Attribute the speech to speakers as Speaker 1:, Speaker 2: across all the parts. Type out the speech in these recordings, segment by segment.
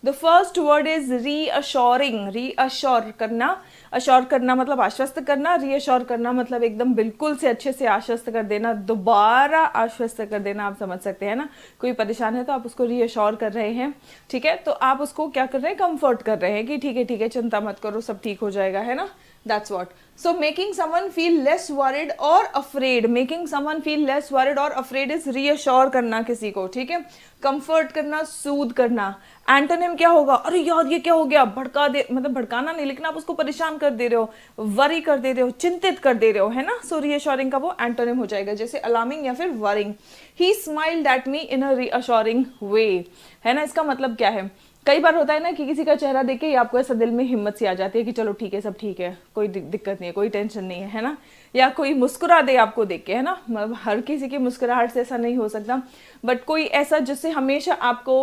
Speaker 1: The first word is reassuring, reassure करना, assure करना मतलब आश्वस्त करना, रीअश्योर करना मतलब एकदम बिल्कुल से अच्छे से आश्वस्त कर देना, दोबारा आश्वस्त कर देना, आप समझ सकते हैं ना। कोई परेशान है तो आप उसको रीअश्योर कर रहे हैं, ठीक है, तो आप उसको क्या कर रहे हैं, कंफर्ट कर रहे हैं कि ठीक है चिंता मत करो, सब ठीक हो जाएगा, है ना, that's what. So making someone feel less worried or afraid, making someone feel less worried or afraid is reassure करना किसी को, ठीक है, comfort करना, soothe करना। एंटोनिम क्या होगा, अरे यार ये क्या हो गया, भड़का दे, मतलब भड़काना नहीं लेकिन आप उसको परेशान कर दे रहे हो, वरी कर दे रहे हो, चिंतित कर दे रहे हो, है ना। सो रीअश्योरिंग का वो एंटोनिम हो जाएगा, जैसे अलार्मिंग या फिर worrying. He smiled at me in a reassuring way, है ना। इसका मतलब क्या है, कई बार होता है ना कि किसी का चेहरा देख के आपको ऐसा दिल में हिम्मत सी आ जाती है कि चलो ठीक है, सब ठीक है, कोई दिक्कत नहीं है, कोई टेंशन नहीं है ना। या कोई मुस्कुरा दे आपको देख के, है ना, मतलब हर किसी की मुस्कुराहट से ऐसा नहीं हो सकता, बट कोई ऐसा जिससे हमेशा आपको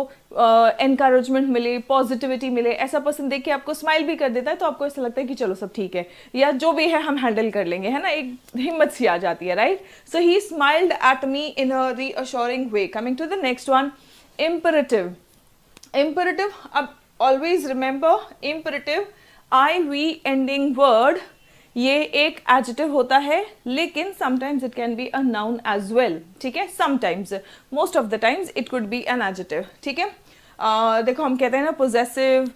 Speaker 1: एनकरेजमेंट मिले, पॉजिटिविटी मिले, ऐसा पर्सन देख के आपको स्माइल भी कर देता है तो आपको ऐसा लगता है कि चलो सब ठीक है, या जो भी है हम हैंडल कर लेंगे, है ना, एक हिम्मत सी आ जाती है, right. So he smiled at me in a reassuring way. Coming to the next one, imperative. imperative, अब always remember imperative IV ending word, ये एक adjective होता है लेकिन sometimes it can be a noun as well, ठीक है, sometimes, most of the times it could be an adjective, ठीक है। देखो हम कहते हैं ना possessive,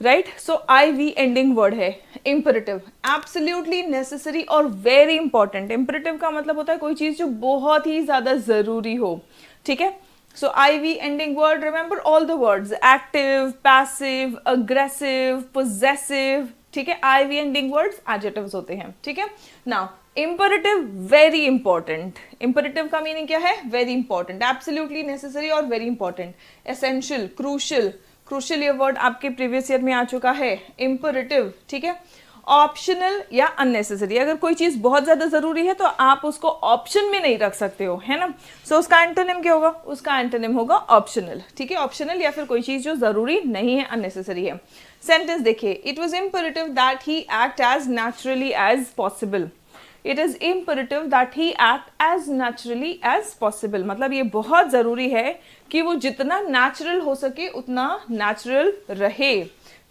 Speaker 1: राइट, सो IV एंडिंग वर्ड है imperative, एब्सोल्युटली नेसेसरी और वेरी इंपॉर्टेंट। imperative का मतलब होता है कोई चीज जो बहुत ही ज्यादा जरूरी हो, ठीक है। So IV ending word, remember all the words, active, passive, aggressive, possessive, ठीक है, IV ending words adjectives होते हैं, ठीक है। Now imperative very important, imperative का मीनिंग क्या है, very important, absolutely necessary और very important, essential, crucial, crucial ये वर्ड आपके प्रीवियस ईयर में आ चुका है, imperative, ठीक है। ऑप्शनल या अननेसेसरी, अगर कोई चीज बहुत ज्यादा जरूरी है तो आप उसको ऑप्शन में नहीं रख सकते हो, है ना। सो उसका एंटोनिम क्या होगा, उसका एंटोनिम होगा ऑप्शनल, ठीक है, ऑप्शनल या फिर कोई चीज जो जरूरी नहीं है, अननेसेसरी है। सेंटेंस देखिए, it was imperative that he act as naturally as possible, it is imperative that he act as naturally as possible, मतलब ये बहुत जरूरी है कि वो जितना नेचुरल हो सके उतना नेचुरल रहे,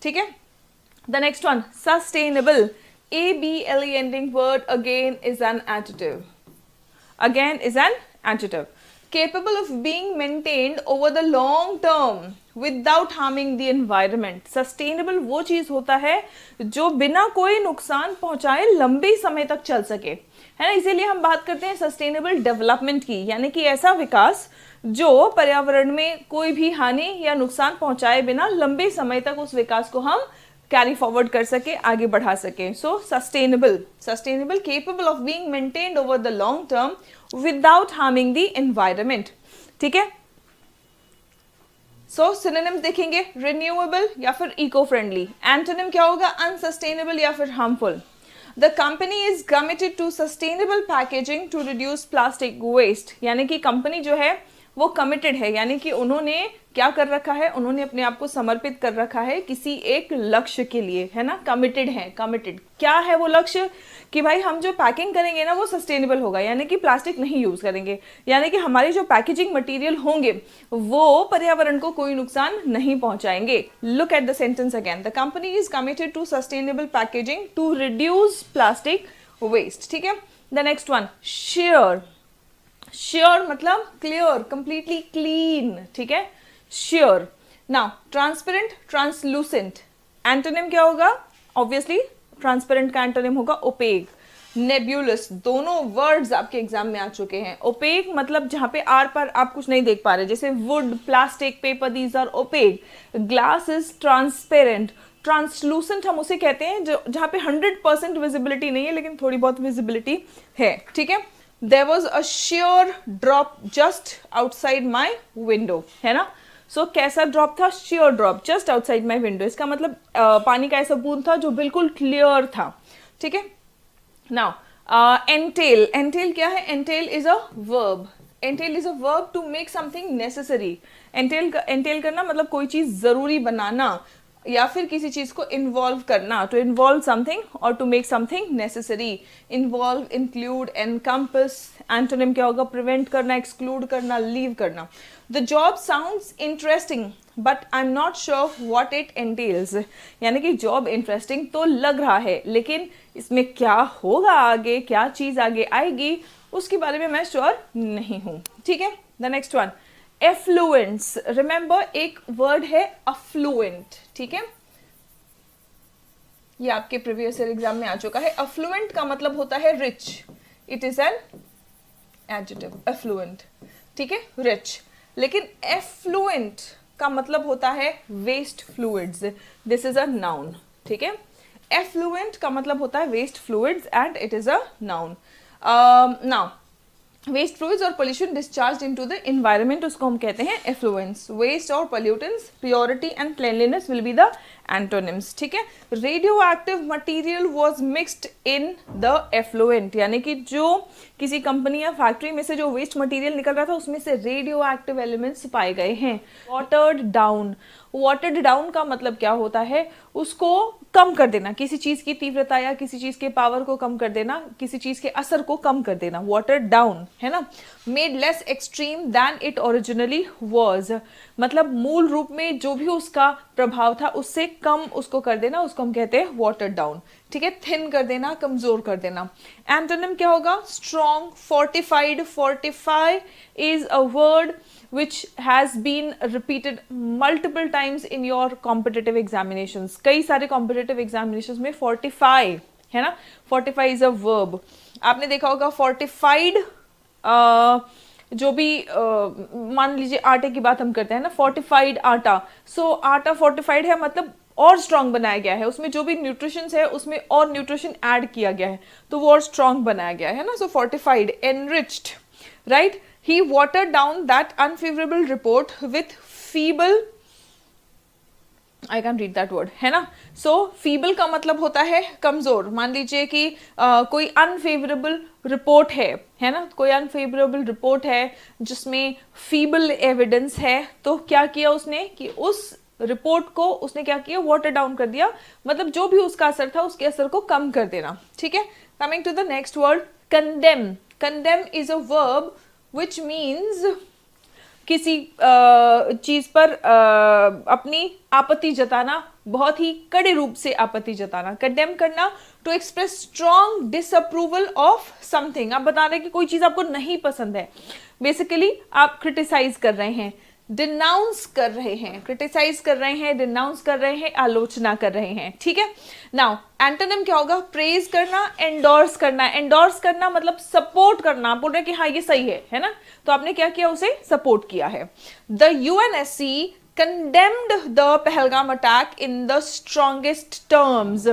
Speaker 1: ठीक है। The next one, sustainable. ABLE ending word again is an adjective. Again is an adjective. Capable of being maintained over the long term without harming the environment. Sustainable वो चीज होता है जो बिना कोई नुकसान पहुंचाए लंबे समय तक चल सके, है ना। इसीलिए हम बात करते हैं सस्टेनेबल डेवलपमेंट की, यानी कि ऐसा विकास जो पर्यावरण में कोई भी हानि या नुकसान पहुंचाए बिना लंबे समय तक उस विकास को हम कैरी फॉरवर्ड कर सके, आगे बढ़ा सके। सो sustainable, sustainable, capable of being maintained over the long term without harming the environment, ठीक है। सो सिनोनिम्स देखेंगे, रिन्यूएबल या फिर इको फ्रेंडली। एंटोनिम क्या होगा, अनसस्टेनेबल या फिर harmful. The company is committed to sustainable packaging to reduce plastic waste, यानी कि कंपनी जो है वो कमिटेड है, यानी कि उन्होंने क्या कर रखा है, उन्होंने अपने आप को समर्पित कर रखा है किसी एक लक्ष्य के लिए, है ना, कमिटेड है। कमिटेड क्या है वो लक्ष्य, कि भाई हम जो पैकिंग करेंगे ना वो सस्टेनेबल होगा, यानी कि प्लास्टिक नहीं यूज करेंगे, यानी कि हमारे जो पैकेजिंग मटेरियल होंगे वो पर्यावरण को कोई नुकसान नहीं पहुंचाएंगे। Look at the sentence again, the company is committed to sustainable packaging to reduce plastic waste, ठीक है। The next one, sure. Sure मतलब क्लियर, कंप्लीटली क्लीन, ठीक है, sure. Now transparent, translucent, antonym क्या होगा, ऑब्वियसली ट्रांसपेरेंट का antonym होगा opaque. Nebulous, दोनों वर्ड्स आपके एग्जाम में आ चुके हैं। ओपेक मतलब जहां पे आर पर आप कुछ नहीं देख पा रहे, जैसे wood, plastic, paper, these are opaque. Glass is transparent. Translucent हम उसे कहते हैं जो जहां पे 100% विजिबिलिटी नहीं है लेकिन थोड़ी बहुत विजिबिलिटी है, ठीक है। There was a sheer drop just outside my window, है ना। सो कैसा ड्रॉप था, sheer drop just outside my window, इसका मतलब पानी का ऐसा बूंद था जो बिल्कुल क्लियर था, ठीक है। नाउ entail, entail क्या है, entail is a verb, entail is a verb to make something necessary। entail करना मतलब कोई चीज जरूरी बनाना, या फिर किसी चीज को इन्वॉल्व करना, टू इन्वॉल्व समथिंग और to make something necessary. Involve, include, encompass. Antonym क्या होगा? प्रिवेंट करना, एक्सक्लूड करना, लीव करना। The job sounds interesting but I am not sure what it entails, यानी कि जॉब इंटरेस्टिंग तो लग रहा है लेकिन इसमें क्या होगा आगे, क्या चीज आगे आएगी उसके बारे में मैं श्योर नहीं हूं। ठीक है, the next one, affluence. Remember एक वर्ड है अफ्लुएंट, ठीक है, ये आपके प्रीवियस ईयर एग्जाम में आ चुका है। अफ्लुएंट का मतलब होता है rich, it is an adjective, affluent, ठीक है, रिच। लेकिन एफ्लुएंट का मतलब होता है waste fluids, this is a noun, ठीक है। एफ्लुएंट का मतलब होता है waste fluids and it is a noun. Now waste fluids और pollution discharge into the environment, उसको हम कहते हैं एफ्लुएंस। वेस्ट और pollutants, purity and cleanliness will be the antonyms, ठीक है। Radioactive material was mixed in the effluent, यानी कि जो किसी कंपनी या फैक्ट्री में से जो वेस्ट मटेरियल निकल रहा था उसमें से रेडियो एक्टिव एलिमेंट्स पाए गए हैं। वाटर्ड डाउन, वाटर्ड डाउन का मतलब क्या होता है? उसको कम कर देना, किसी चीज की तीव्रता या किसी चीज के पावर को कम कर देना, किसी चीज के असर को कम कर देना, वाटर्ड डाउन, है ना। Made less extreme than it originally was, मतलब मूल रूप में जो भी उसका प्रभाव था उससे कम उसको कर देना, उसको हम कहते हैं वाटर्ड डाउन, ठीक है। थिन कर देना, कमजोर कर देना। एंटोनिम क्या होगा? Strong, fortified. Fortify is a word which has been repeated multiple times in your competitive examinations. कई सारे competitive examinations में fortify है ना, fortify is a verb। आपने देखा होगा fortified, जो भी मान लीजिए आटे की बात हम करते हैं ना, fortified आटा, so आटा fortified है मतलब और स्ट्रॉन्ग बनाया गया है, उसमें जो भी न्यूट्रिशन है उसमें और न्यूट्रिशन ऐड किया गया है तो वो और स्ट्रॉन्ग बनाया गया है ना। सो fortified, enriched, right? He watered down that unfavorable report with feeble, I can read that word, है ना। So feeble का मतलब होता है कमजोर। मान लीजिए कि कोई अनफेवरेबल रिपोर्ट है ना, कोई अनफेवरेबल रिपोर्ट है जिसमें फीबल एविडेंस है, तो क्या किया उसने कि उस रिपोर्ट को उसने क्या किया? वाटर डाउन कर दिया, मतलब जो भी उसका असर था उसके असर को कम कर देना, ठीक है। Coming to the next word, condemn. Condemn is a verb which means किसी चीज पर अपनी आपत्ति जताना, बहुत ही कड़े रूप से आपत्ति जताना। कंडेम करना, to express strong disapproval of something, आप बता रहे हैं कि कोई चीज आपको नहीं पसंद है, बेसिकली आप क्रिटिसाइज कर रहे हैं, डिनाउंस कर रहे हैं, क्रिटिसाइज कर रहे हैं, डिनाउंस कर रहे हैं, आलोचना कर रहे हैं, ठीक है। नाउ एंटोनिम क्या होगा? प्रेज करना, एंडोर्स करना। एंडोर्स करना मतलब सपोर्ट करना, आप बोल रहे हैं कि हाँ ये सही है ना, तो आपने क्या किया? उसे सपोर्ट किया है। The UNSC condemned the Pahalgam attack in the strongest terms।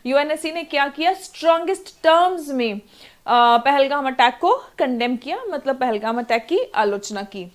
Speaker 1: UNSC ने क्या किया? स्ट्रॉन्गेस्ट टर्म्स में पहलगाम अटैक को कंडेम किया, मतलब पहलगाम अटैक की आलोचना की।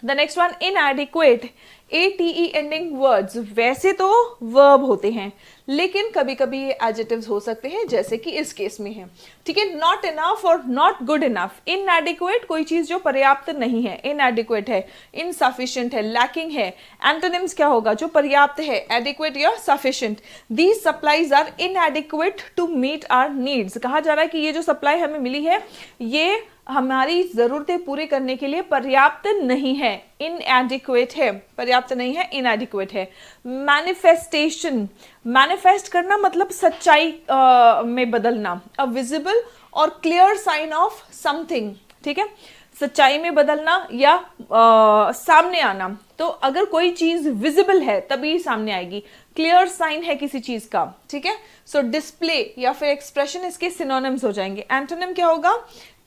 Speaker 1: The next one, inadequate, ATE ending words वैसे तो वर्ब होते हैं लेकिन कभी कभी ये एडजेक्टिव्स हो सकते हैं, जैसे कि इस केस में है, ठीक है। नॉट इनफ और नॉट गुड इनफ। inadequate कोई चीज जो पर्याप्त नहीं है, inadequate है, insufficient है, lacking है। एंटोनिम्स क्या होगा? जो पर्याप्त है, adequate या sufficient। These supplies are inadequate to meet our needs। कहा जा रहा है कि ये जो सप्लाई हमें मिली है ये हमारी जरूरतें पूरी करने के लिए पर्याप्त नहीं है, inadequate है, पर्याप्त नहीं है, inadequate है। मैनिफेस्टेशन, मैनिफेस्ट करना मतलब सच्चाई में बदलना, अ विजिबल और क्लियर साइन ऑफ समथिंग, ठीक है, सच्चाई में बदलना या सामने आना। तो अगर कोई चीज विजिबल है तभी सामने आएगी, क्लियर साइन है किसी चीज का, ठीक है। सो डिस्प्ले या फिर एक्सप्रेशन इसके सिनोनिम्स हो जाएंगे। एंटोनिम क्या होगा?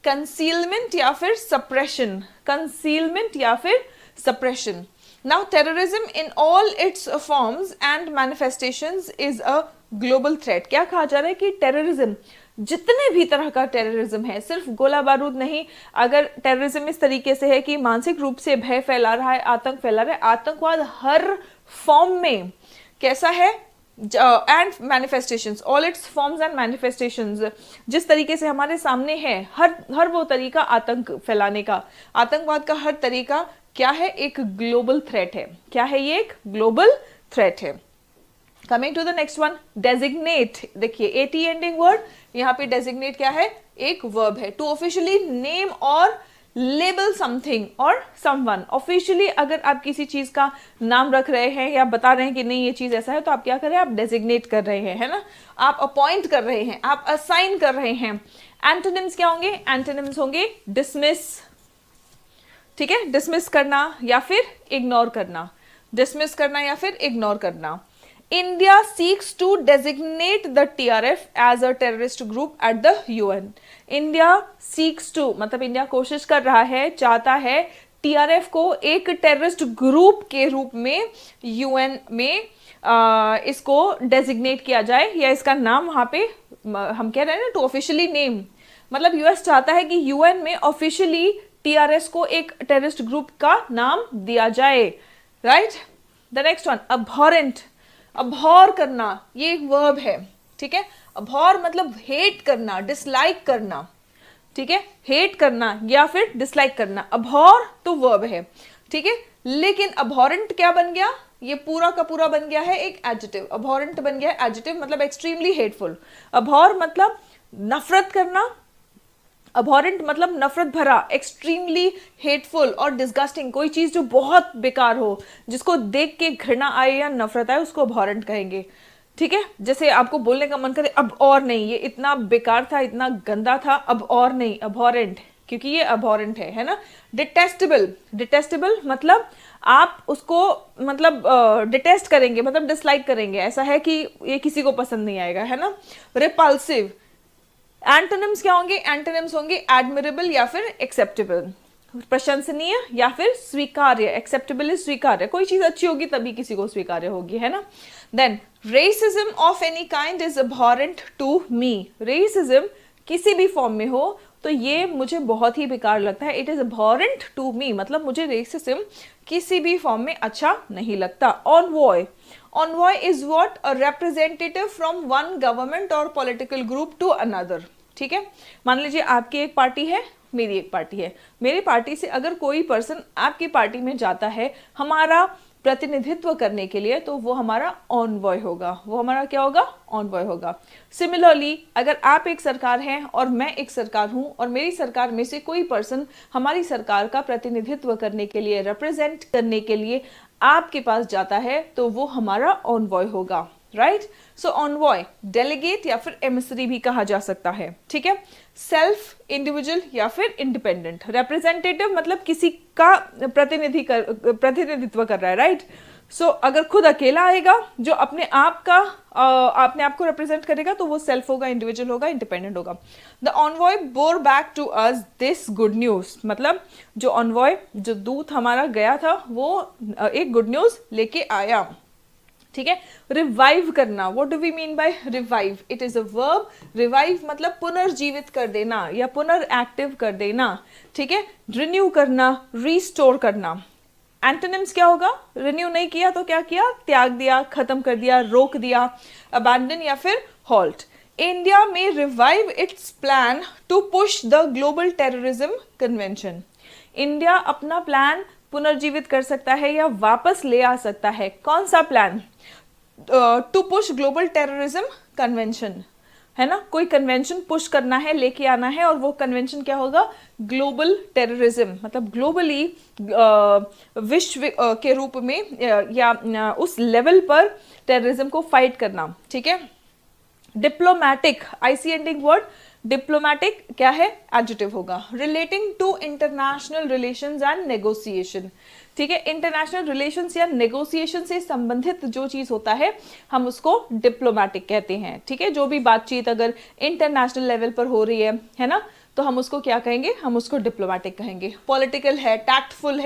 Speaker 1: कंसीलमेंट या फिर सप्रेशन, कंसीलमेंट या फिर suppression. Now terrorism in all its forms and manifestations is a global threat। क्या कहा जा रहा है कि टेररिज्म, जितने भी तरह का टेररिज्म है, सिर्फ गोला बारूद नहीं, अगर टेररिज्म इस तरीके से है कि मानसिक रूप से भय फैला रहा है, आतंक फैला रहा है, आतंकवाद हर फॉर्म में कैसा है, and manifestations, all it's forms and manifestations, जिस तरीके से हमारे सामने है, हर वो तरीका आतंक फैलाने का, आतंकवाद का हर तरीका क्या है? एक ग्लोबल थ्रेट है। क्या है ये? एक ग्लोबल थ्रेट है। Coming to the next one, designate. देखिए एटी एंडिंग वर्ड, यहाँ पे डेजिग्नेट क्या है, एक वर्ब है। टू ऑफिशियली नेम और लेबल समथिंग और समवन। ऑफिशियली अगर आप किसी चीज का नाम रख रहे हैं या बता रहे हैं कि नहीं ये चीज ऐसा है, तो आप क्या कर रहे हैं, आप डेजिग्नेट कर रहे हैं, है ना, आप अपॉइंट कर रहे हैं, आप असाइन कर रहे हैं। एंटोनिम्स क्या होंगे, एंटोनिम्स होंगे डिसमिस, ठीक है, डिसमिस करना या फिर इग्नोर करना, डिसमिस करना या फिर इग्नोर करना। India seeks to designate the TRF as a terrorist group at the UN. India seeks to मतलब इंडिया कोशिश कर रहा है, चाहता है टीआरएफ को एक टेररिस्ट ग्रुप के रूप में यूएन में इसको डेजिग्नेट किया जाए, या इसका नाम वहां पे हम कह रहे हैं ना टू ऑफिशियली नेम, मतलब यूएस चाहता है कि यूएन में ऑफिशियली टीआरएस को एक टेररिस्ट ग्रुप का नाम दिया जाए, right. The next one, abhorrent. Abhor करना ये एक वर्ब है, ठीक है। अबहॉर मतलब हेट करना, डिसलाइक करना, ठीक है, हेट करना या फिर डिसलाइक करना। अबहॉर तो वर्ब है, ठीक है, लेकिन अबहॉरेंट क्या बन गया, ये पूरा का पूरा बन गया है एक एडजेक्टिव। अबहॉरेंट बन गया है एडजेक्टिव, मतलब एक्सट्रीमली हेटफुल। अबहॉर मतलब नफरत करना, अबहॉरेंट मतलब नफरत भरा, एक्सट्रीमली हेटफुल और डिस्गस्टिंग। कोई चीज जो बहुत बेकार हो, जिसको देख के घृणा आए या नफरत आए, उसको अबहॉरेंट कहेंगे, ठीक है। जैसे आपको बोलने का मन करे अब और नहीं, ये इतना बेकार था, इतना गंदा था, अब और नहीं, अबहॉरेंट, क्योंकि ये अबहॉरेंट है ना। डिटेस्टेबल, डिटेस्टेबल मतलब आप उसको मतलब डिटेस्ट करेंगे, मतलब डिसलाइक करेंगे, ऐसा है कि ये किसी को पसंद नहीं आएगा, है ना। रिपल्सिव। एंटोनिम्स क्या होंगे, एंटोनिम्स होंगे एडमिरेबल या फिर एक्सेप्टेबल, प्रशंसनीय या फिर स्वीकार्य। एक्सेप्टेबल इज स्वीकार्य, कोई चीज अच्छी होगी तभी किसी को स्वीकार्य होगी, है ना। Then racism of any kind is abhorrent to me. Racism किसी भी फॉर्म में हो तो ये मुझे बहुत ही बेकार लगता है, इट इज अबहॉरेंट टू मी, मतलब मुझे रेसिज्म किसी भी फॉर्म में अच्छा नहीं लगता। Envoy, envoy is what, a representative from one government और पॉलिटिकल ग्रुप टू अनदर, ठीक है। मान लीजिए आपकी एक पार्टी है, मेरी एक पार्टी है, मेरी पार्टी से अगर कोई पर्सन आपकी पार्टी में जाता है हमारा प्रतिनिधित्व करने के लिए, तो वो हमारा ऑनवॉय होगा, वो हमारा क्या होगा, ऑनवॉय होगा। सिमिलरली अगर आप एक सरकार हैं और मैं एक सरकार हूं, और मेरी सरकार में से कोई पर्सन हमारी सरकार का प्रतिनिधित्व करने के लिए, रिप्रेजेंट करने के लिए आपके पास जाता है, तो वो हमारा ऑनवॉय होगा, राइट। सो ऑनवॉय डेलीगेट या फिर एमिसरी भी कहा जा सकता है, ठीक है। सेल्फ, इंडिविजुअल या फिर इंडिपेंडेंट। रिप्रेजेंटेटिव मतलब किसी का प्रतिनिधित्व कर रहा है, राइट। सो अगर खुद अकेला आएगा जो अपने आप को रिप्रेजेंट करेगा, तो वो सेल्फ होगा, इंडिविजुअल होगा, इंडिपेंडेंट होगा। The envoy bore back to us this good news, मतलब जो ऑनवॉय, जो दूत हमारा गया था, वो एक गुड न्यूज लेके आया, ठीक है। रिवाइव करना, what do we mean by revive, it is a verb. Revive मतलब पुनर्जीवित कर देना या पुनर्एक्टिव कर देना, ठीक है। रिन्यू करना, रिस्टोर करना। एंटोनिम्स क्या होगा, रिन्यू नहीं किया तो क्या किया, त्याग दिया, खत्म कर दिया, रोक दिया, अबैंडन या फिर halt. India may revive its plan to push the global terrorism convention. India अपना प्लान पुनर्जीवित कर सकता है या वापस ले आ सकता है। कौन सा plan, to push global terrorism convention, है ना। कोई कन्वेंशन पुश करना है, लेके आना है, और वो कन्वेंशन क्या होगा, ग्लोबल टेररिज्म, मतलब ग्लोबली विश्व के रूप में या उस लेवल पर टेररिज्म को फाइट करना, ठीक है। Diplomatic, IC ending word, diplomatic क्या है, एडजेक्टिव होगा। Relating to international relations and negotiation, ठीक है। इंटरनेशनल रिलेशंस या नेगोशिएशन से संबंधित जो चीज होता है हम उसको डिप्लोमैटिक कहते हैं, ठीक है। जो भी बातचीत अगर इंटरनेशनल लेवल पर हो रही है ना, तो हम उसको क्या कहेंगे, हम उसको डिप्लोमैटिक कहेंगे। पॉलिटिकल है, टैक्टफुल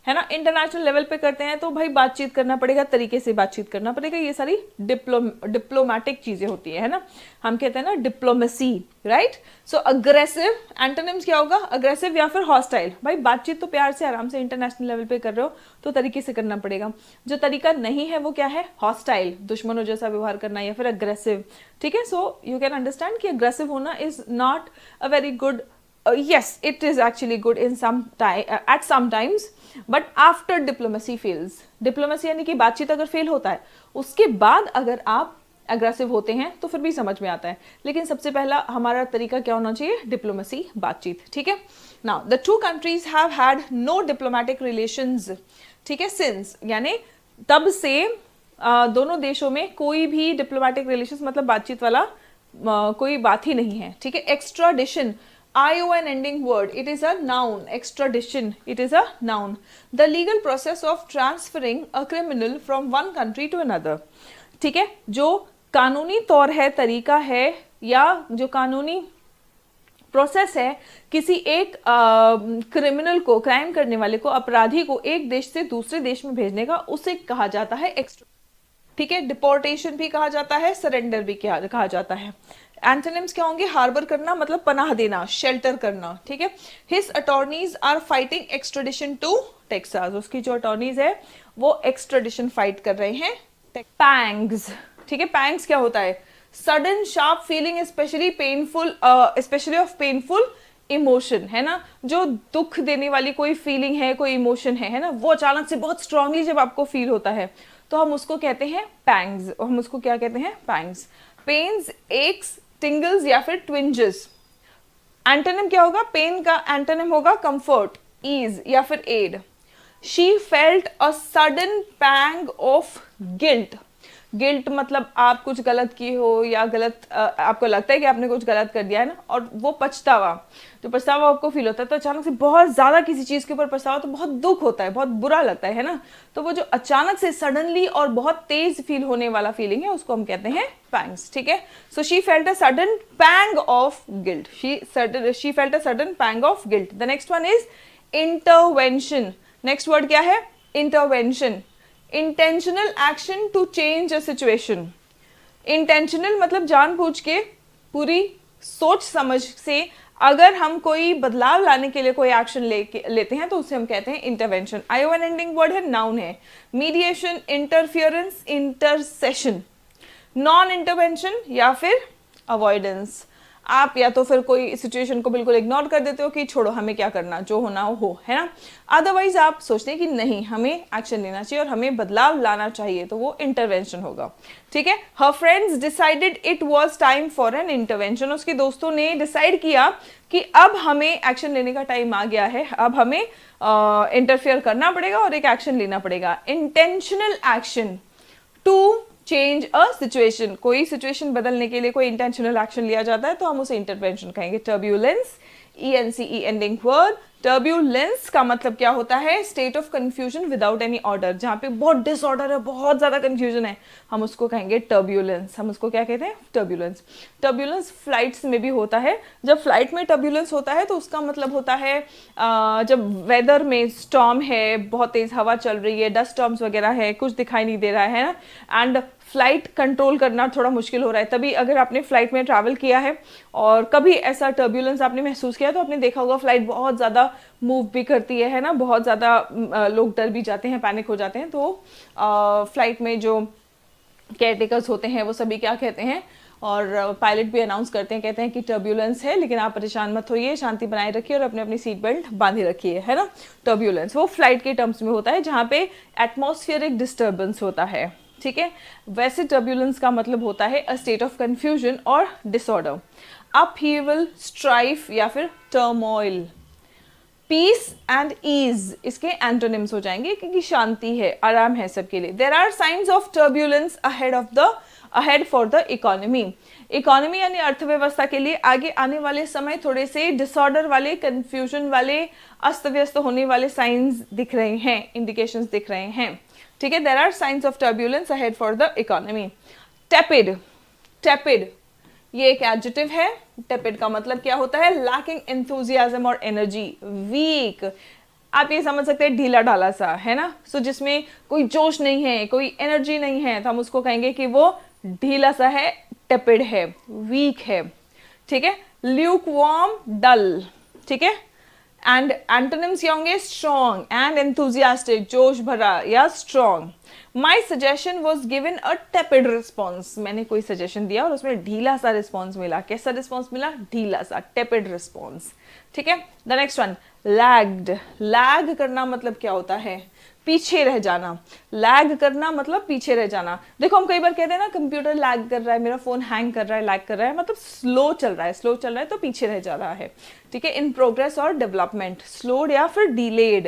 Speaker 1: है ना, इंटरनेशनल लेवल पे करते हैं तो भाई बातचीत करना पड़ेगा, तरीके से बातचीत करना पड़ेगा, ये सारी डिप्लोमैटिक चीजें होती है ना, हम कहते हैं ना डिप्लोमेसी, राइट। सो अग्रेसिव, एंटोनिम्स क्या होगा, अग्रेसिव या फिर हॉस्टाइल। भाई बातचीत तो प्यार से आराम से इंटरनेशनल लेवल पे कर रहे हो तो तरीके से करना पड़ेगा, जो तरीका नहीं है वो क्या है, हॉस्टाइल, दुश्मनों जैसा व्यवहार करना या फिर अग्रेसिव, ठीक है। सो यू कैन अंडरस्टैंड कि अग्रेसिव होना is not a very good yes, it is actually good in some time, at some times, but after diplomacy fails. Diplomacy यानी कि बातचीत अगर फेल होता है, उसके बाद अगर आप अग्रेसिव होते हैं तो फिर भी समझ में आता है, लेकिन सबसे पहला हमारा तरीका क्या होना चाहिए? डिप्लोमेसी, बातचीत, ठीक है। Now the two countries have had no diplomatic relations, ठीक है, सिंस, यानी तब से दोनों देशों में कोई भी डिप्लोमेटिक रिलेशंस मतलब बातचीत वाला कोई बात ही नहीं है, ठीक है। Extradition, ION ending word, it is a noun. Extradition, it is a noun. The legal process of transferring a criminal from one country to another, ठीक है। जो कानूनी तौर है, तरीका है, या जो कानूनी प्रोसेस है किसी एक क्रिमिनल को, क्राइम करने वाले को, अपराधी को एक देश से दूसरे देश में भेजने का, उसे कहा जाता है एक्स्ट्रा, ठीक है। डिपोर्टेशन भी कहा जाता है, सरेंडर भी कहा जाता है। एंटोनिम्स क्या होंगे? हार्बर करना मतलब पनाह देना, शेल्टर करना, ठीक है। His attorneys are fighting extradition to Texas, उसकी जो अटॉर्नीज है वो एक्स्ट्राडिशन फाइट कर रहे हैं। पैंग्स, ठीक है। पैंग्स क्या होता है? Sudden sharp feeling, specially painful, specially of painful emotion, है ना। जो दुख देने वाली कोई फीलिंग है, कोई इमोशन है ना, वो अचानक से बहुत स्ट्रांगली जब आपको फील होता है तो हम उसको कहते हैं पैंग्स। हम उसको क्या कहते हैं? पैंग्स। पेन्स, एक्स, टिंगल्स या फिर ट्विंजेस। एंटोनिम क्या होगा? पेन का एंटोनिम होगा कंफर्ट, ईज या फिर aid. She felt a sudden pang of guilt. Guilt मतलब आप कुछ गलत किए हो या गलत आपको लगता है कि आपने कुछ गलत कर दिया है ना, और वो पछतावा, जो पछतावा आपको फील होता है, तो अचानक से बहुत ज्यादा किसी चीज के ऊपर पछतावा, तो बहुत दुख होता है, बहुत बुरा लगता है ना। तो वो जो अचानक से सडनली और बहुत तेज फील होने वाला फीलिंग है उसको हम कहते हैं पैंग्स, ठीक है। So she felt a sudden pang of guilt, she felt a sudden pang of guilt. The next one is intervention. Next word क्या है? Intervention. Intentional action to change a situation. Intentional मतलब जानबूझ के, पूरी सोच समझ से अगर हम कोई बदलाव लाने के लिए कोई एक्शन लेते हैं तो उसे हम कहते हैं इंटरवेंशन। ION एंडिंग वर्ड है, नाउन है। Mediation, interference, intercession. Non intervention या फिर अवॉइडेंस। आप या तो फिर कोई सिचुएशन को बिल्कुल इग्नोर कर देते हो कि छोड़ो, हमें क्या करना, जो होना हो, है ना। अदरवाइज आप सोचते हैं कि नहीं, हमें एक्शन लेना चाहिए और हमें बदलाव लाना चाहिए, तो वो इंटरवेंशन होगा, ठीक है। हर friends decided it was time for an intervention. उसके दोस्तों ने डिसाइड किया कि अब हमें एक्शन लेने का टाइम आ गया है, अब हमें इंटरफेयर करना पड़ेगा और एक एक्शन लेना पड़ेगा। Intentional action to change a situation, कोई सिचुएशन बदलने के लिए कोई इंटेंशनल एक्शन लिया जाता है तो हम उसे इंटरवेंशन कहेंगे। Turbulence, ENCE ending word. Turbulence का मतलब क्या होता है? State of confusion without any order, जहां पे बहुत डिसऑर्डर है, बहुत ज्यादा कंफ्यूजन है, हम उसको कहेंगे टर्ब्यूलेंस। हम उसको क्या कहते हैं? टर्ब्यूलेंस। टर्ब्यूलेंस फ्लाइट्स में भी होता है। जब फ्लाइट में टर्ब्यूलेंस होता है तो उसका मतलब होता है जब वेदर में स्टॉर्म है, बहुत तेज हवा चल रही है, डस्ट स्टॉर्म्स वगैरह है, कुछ दिखाई नहीं दे रहा है ना, एंड फ्लाइट कंट्रोल करना थोड़ा मुश्किल हो रहा है, तभी अगर आपने फ्लाइट में ट्रैवल किया है और कभी ऐसा टर्ब्यूलेंस आपने महसूस किया तो आपने देखा होगा फ्लाइट बहुत ज़्यादा मूव भी करती है ना, बहुत ज़्यादा लोग डर भी जाते हैं, पैनिक हो जाते हैं। तो फ्लाइट में जो केयर टेकर्स होते हैं वो सभी क्या कहते हैं, और पायलट भी अनाउंस करते हैं, कहते हैं कि टर्ब्यूलेंस है, लेकिन आप परेशान मत होइए, शांति बनाए रखिए और अपने अपनी सीट बेल्ट बांधे रखिए, है ना। टर्ब्यूलेंस वो फ्लाइट के टर्म्स में होता है जहाँ पे एटमॉस्फेरिक डिस्टर्बेंस होता है, ठीक है। वैसे टर्ब्यूलेंस का मतलब होता है अ स्टेट ऑफ कंफ्यूजन और डिसऑर्डर। अपहीवल, स्ट्राइफ या फिर टर्मोइल। पीस एंड ईज इसके एंटोनिम्स हो जाएंगे, क्योंकि शांति है, आराम है सबके लिए। There are signs of turbulence ahead for the economy. Economy यानी अर्थव्यवस्था के लिए आगे आने वाले समय थोड़े से डिसऑर्डर वाले, कंफ्यूजन वाले, अस्त व्यस्त होने वाले साइंस दिख रहे हैं, इंडिकेशंस दिख रहे हैं, ठीक है। There are signs of turbulence ahead for the economy. Tepid, tepid ये एक एडजेक्टिव है। टेपिड का मतलब क्या होता है? लैकिंग एंथुसियाज्म और एनर्जी, वीक। आप ये समझ सकते हैं ढीला ढाला सा, है ना। सो जिसमें कोई जोश नहीं है, कोई एनर्जी नहीं है, तो हम उसको कहेंगे कि वो ढीला सा है, टेपिड है, वीक है, ठीक है। ल्यूक वार्म, डल, ठीक है। एंड एंटोनिम्स क्या होंगे? स्ट्रॉन्ग एंड एंथुजियास्टिक, जोश भरा या strong. My suggestion was given a tepid response, मैंने कोई सजेशन दिया और उसमें ढीला सा रिस्पॉन्स मिला। कैसा रिस्पॉन्स मिला? ढीला सा, टेपिड रिस्पॉन्स। ठीक है, the next one, lagged. Lag करना मतलब क्या होता है? पीछे रह जाना। लैग करना मतलब पीछे रह जाना। देखो हम कई बार कहते हैं ना कंप्यूटर लैग कर रहा है, मेरा फोन हैंग कर रहा है, लैग कर रहा है, मतलब स्लो चल रहा है। स्लो चल रहा है तो पीछे रह जा रहा है। ठीक है, इन प्रोग्रेस और डेवलपमेंट, स्लोड या फिर डिलेड।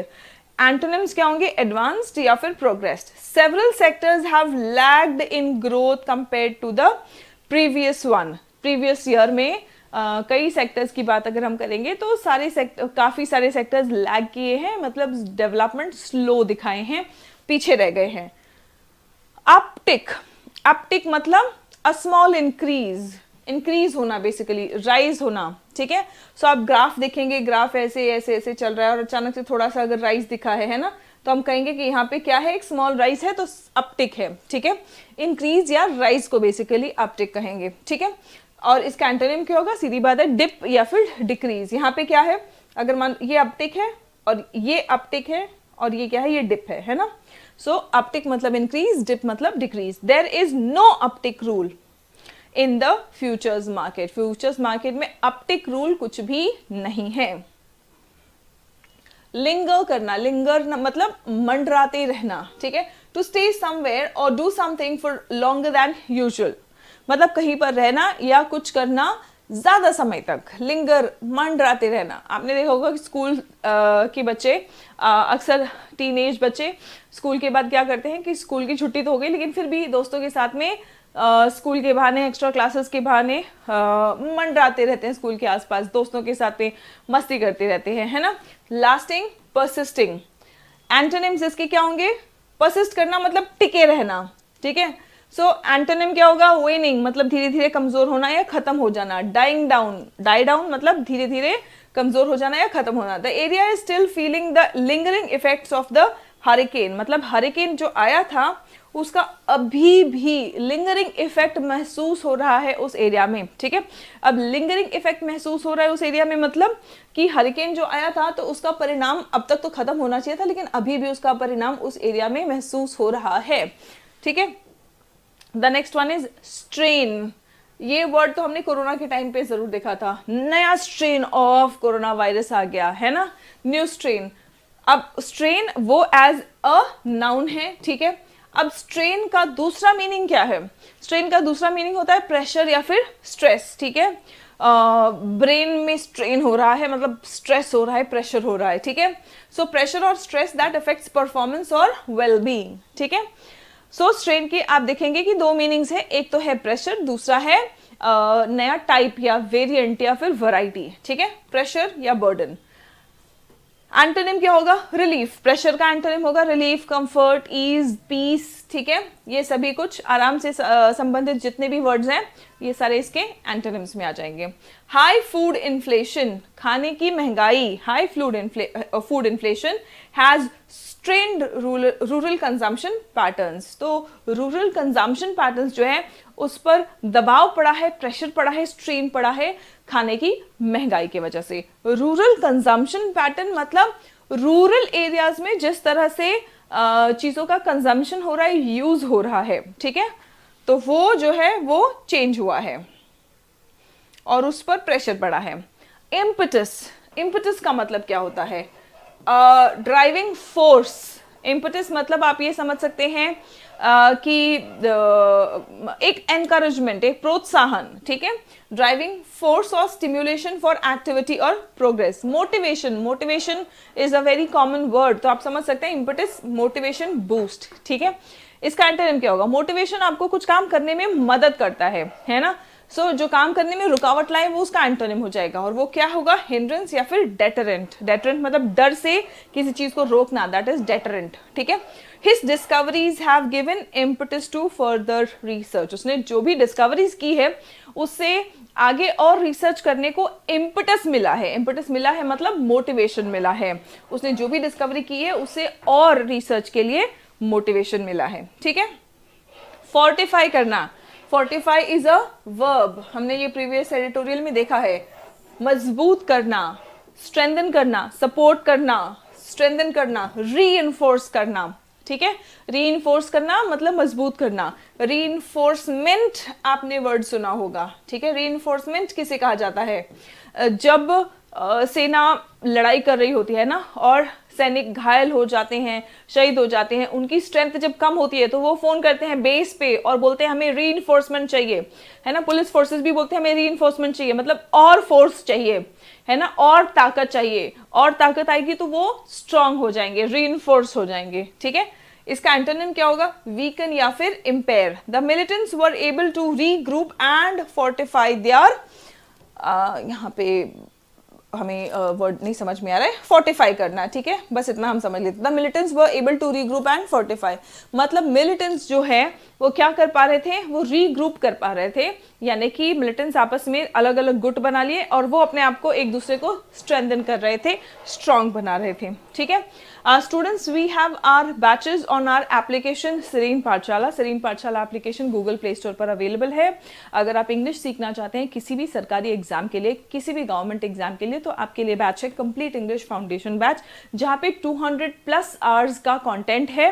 Speaker 1: एंटोनिम्स क्या होंगे? एडवांस्ड या फिर progressed. Several sectors have lagged in growth compared to the previous one. Previous year में कई सेक्टर्स की बात अगर हम करेंगे तो काफी सारे सेक्टर्स लैग किए हैं, मतलब डेवलपमेंट स्लो दिखाए हैं, पीछे रह गए हैं। अपटिक, अपटिक मतलब अ स्मॉल इंक्रीज, इंक्रीज होना, बेसिकली राइज होना। ठीक है, सो आप ग्राफ देखेंगे, ग्राफ ऐसे ऐसे ऐसे चल रहा है और अचानक से थोड़ा सा अगर राइज दिखा है ना, तो हम कहेंगे कि यहाँ पे क्या है? एक स्मॉल राइज है, तो अपटिक है। ठीक है, इंक्रीज या राइज को बेसिकली अपटिक कहेंगे। ठीक है, और इसका एंटोनिम क्या होगा? सीधी बात है, डिप या फिर डिक्रीज। यहाँ पे क्या है? अगर मान ये अपटिक है और ये अपटिक है और ये क्या है? ये डिप है ना। सो अपटिक मतलब इंक्रीज, डिप मतलब decrease. There is no uptick rule in the futures market. Futures market में अपटिक रूल कुछ भी नहीं है। लिंगर करना, लिंगर मतलब मंडराते रहना। ठीक है, टू स्टे समवेयर और do something for longer than usual, मतलब कहीं पर रहना या कुछ करना ज्यादा समय तक। लिंगर, मंडराते रहना। आपने देखा होगा कि स्कूल के बच्चे, अक्सर टीनेज बच्चे स्कूल के बाद क्या करते हैं कि स्कूल की छुट्टी तो हो गई लेकिन फिर भी दोस्तों के साथ में स्कूल के बहाने, एक्स्ट्रा क्लासेस के बहाने मंडराते रहते हैं स्कूल के आसपास, दोस्तों के साथ में मस्ती करते रहते हैं, है ना। Lasting, persisting. एंटोनिम्स इसके क्या होंगे? परसिस्ट करना मतलब टिके रहना। ठीक है, सो एंटोनिम क्या होगा? वेनिंग मतलब धीरे धीरे कमजोर होना या खत्म हो जाना। डाइंग डाउन, डाई डाउन मतलब धीरे धीरे कमजोर हो जाना या खत्म होना। The area is still feeling the lingering effects of the hurricane, मतलब हरिकेन जो आया था उसका अभी भी लिंगरिंग इफेक्ट महसूस हो रहा है उस एरिया में। ठीक है, अब लिंगरिंग इफेक्ट महसूस हो रहा है उस एरिया में मतलब कि हरिकेन जो आया था तो उसका परिणाम अब तक तो खत्म होना चाहिए था, लेकिन अभी भी उसका परिणाम उस एरिया में महसूस हो रहा है। ठीक है, the next one is strain. ये वर्ड तो हमने कोरोना के टाइम पे जरूर देखा था। नया स्ट्रेन ऑफ कोरोना वायरस आ गया है ना, न्यू स्ट्रेन। अब स्ट्रेन वो एज अ नाउन है। ठीक है, अब स्ट्रेन का दूसरा मीनिंग क्या है? स्ट्रेन का दूसरा मीनिंग होता है प्रेशर या फिर स्ट्रेस। ठीक है, ब्रेन में स्ट्रेन हो रहा है मतलब स्ट्रेस हो रहा है, प्रेशर हो रहा है। ठीक है, सो प्रेशर और स्ट्रेस दैट अफेक्ट्स परफॉर्मेंस और वेलबींग। ठीक है, सो स्ट्रेन की आप देखेंगे कि दो मीनिंग्स है, एक तो है प्रेशर, दूसरा है नया टाइप या वेरिएंट या फिर वैरायटी। ठीक है, प्रेशर या बर्डन। एंटोनिम क्या होगा? रिलीफ। प्रेशर का एंटोनिम होगा रिलीफ, कंफर्ट, ईज, पीस। ठीक है, ये सभी कुछ आराम से संबंधित जितने भी वर्ड्स हैं ये सारे इसके एंटोनिम्स में आ जाएंगे। हाई फूड इन्फ्लेशन, खाने की महंगाई। High food inflation has strained rural consumption patterns. तो रूरल कंजम्पशन पैटर्न्स जो है उस पर दबाव पड़ा है, प्रेशर पड़ा है, स्ट्रेन पड़ा है खाने की महंगाई की वजह से। रूरल कंजम्पशन पैटर्न मतलब रूरल एरियाज में जिस तरह से चीजों का कंजम्पशन हो रहा है, यूज हो रहा है। ठीक है, तो वो जो है वो चेंज हुआ है और उस पर प्रेशर पड़ा है। इम्पटस, इम्पटस का मतलब क्या होता है? Driving force. इम्पटस मतलब आप ये समझ सकते हैं कि एक एनकरेजमेंट, एक प्रोत्साहन। ठीक है, ड्राइविंग फोर्स और स्टिम्युलेशन फॉर एक्टिविटी और progress. Motivation, motivation is a very common word, तो आप समझ सकते हैं इम्पटस, मोटिवेशन, बूस्ट। ठीक है, इसका एंटोनिम क्या होगा? मोटिवेशन आपको कुछ काम करने में मदद करता है ना। सो जो काम करने में रुकावट लाए वो उसका एंटोनिम हो जाएगा, और वो क्या होगा? हिंड्रेंस या फिर डेटरेंट। डेटरेंट मतलब डर से किसी चीज को रोकना, दैट इज डेटरेंट। ठीक है, his discoveries have given impetus to further research. उसने जो भी डिस्कवरीज की है उससे आगे और रिसर्च करने को इम्पटस मिला है। इम्पटस मिला है मतलब मोटिवेशन मिला है। उसने जो भी डिस्कवरी की है उससे और रिसर्च के लिए मोटिवेशन मिला है। ठीक है, फोर्टिफाई करना। फोर्टिफाई इज अ वर्ब, हमने ये प्रीवियस एडिटोरियल में देखा है। मजबूत करना, स्ट्रेंथन करना, सपोर्ट करना, स्ट्रेंथन करना, रीइंफोर्स करना, ठीक है। रीइंफोर्स करना मतलब मजबूत करना। रीइंफोर्समेंट आपने वर्ड सुना होगा, ठीक है। रीइंफोर्समेंट किसे कहा जाता है? जब सेना लड़ाई कर रही होती है ना और सैनिक घायल हो जाते हैं, शहीद हो जाते हैं, उनकी स्ट्रेंथ जब कम होती है तो वो फोन करते हैं बेस पे और बोलते हैं हमें रीइंफोर्समेंट चाहिए, है ना। पुलिस फोर्सेस भी बोलते हैं हमें रीइंफोर्समेंट चाहिए, मतलब और फोर्स चाहिए, है ना, और ताकत चाहिए, और ताकत आएगी तो वो स्ट्रांग हो जाएंगे, रीइंफोर्स हो जाएंगे, ठीक है। इसका एंटोनिम क्या होगा? वीकन या फिर impair. The militants were able to regroup and fortify there, यहाँ पे हमें वर्ड नहीं समझ में आ रहा है, फोर्टिफाई करना, ठीक है, बस इतना हम समझ लेते। The militants were able to regroup and fortify, मतलब मिलिटेंट्स जो है वो क्या कर पा रहे थे? वो रीग्रुप कर पा रहे थे, यानी कि मिलिटेंट्स आपस में अलग अलग गुट बना लिए और वो अपने आप को एक दूसरे को स्ट्रेंथन कर रहे थे, स्ट्रांग बना रहे थे, ठीक है। Students, we have our batches on our application Seren Pathshala. Seren Pathshala application Google Play Store पर अवेलेबल है। अगर आप इंग्लिश सीखना चाहते हैं किसी भी सरकारी एग्जाम के लिए, किसी भी गवर्नमेंट एग्जाम के लिए, तो आपके लिए बैच है कंप्लीट इंग्लिश फाउंडेशन बैच, जहाँ पे 200+ आवर्स का कंटेंट है,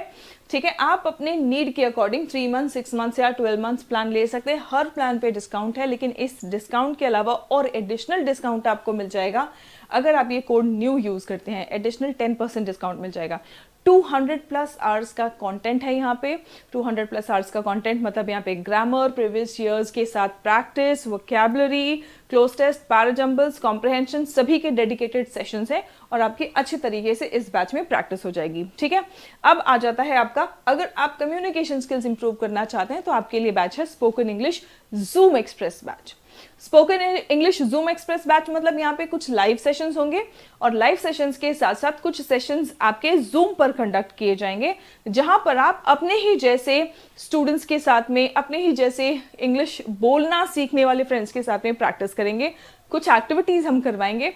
Speaker 1: ठीक है। आप अपने नीड के अकॉर्डिंग 3 मंथ, 6 मंथ्स या 12 मंथ्स प्लान ले सकते हैं। हर प्लान पे डिस्काउंट है, लेकिन इस डिस्काउंट के अलावा और एडिशनल डिस्काउंट आपको मिल जाएगा अगर आप ये कोड न्यू यूज करते हैं। एडिशनल 10% डिस्काउंट मिल जाएगा। 200+ आवर्स का कंटेंट है यहाँ पे। 200+ आवर्स का कंटेंट मतलब यहाँ पे ग्रामर, प्रीवियस ईयर्स के साथ practice, vocabulary, cloze test, parajumbles, comprehension, सभी के डेडिकेटेड सेशंस है और आपकी अच्छे तरीके से इस बैच में प्रैक्टिस हो जाएगी, ठीक है। अब आ जाता है आपका, अगर आप कम्युनिकेशन स्किल्स इंप्रूव करना चाहते हैं तो आपके लिए बैच है spoken English zoom express batch. Spoken English zoom express batch मतलब यहाँ पे कुछ लाइव सेशंस होंगे और लाइव सेशंस के साथ साथ कुछ सेशंस आपके जूम पर कंडक्ट किए जाएंगे, जहां पर आप अपने ही जैसे स्टूडेंट्स के साथ में, अपने ही जैसे इंग्लिश बोलना सीखने वाले फ्रेंड्स के साथ में प्रैक्टिस करेंगे। कुछ एक्टिविटीज हम करवाएंगे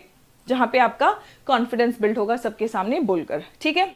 Speaker 1: जहां पे आपका कॉन्फिडेंस बिल्ड होगा सबके सामने बोलकर, ठीक है।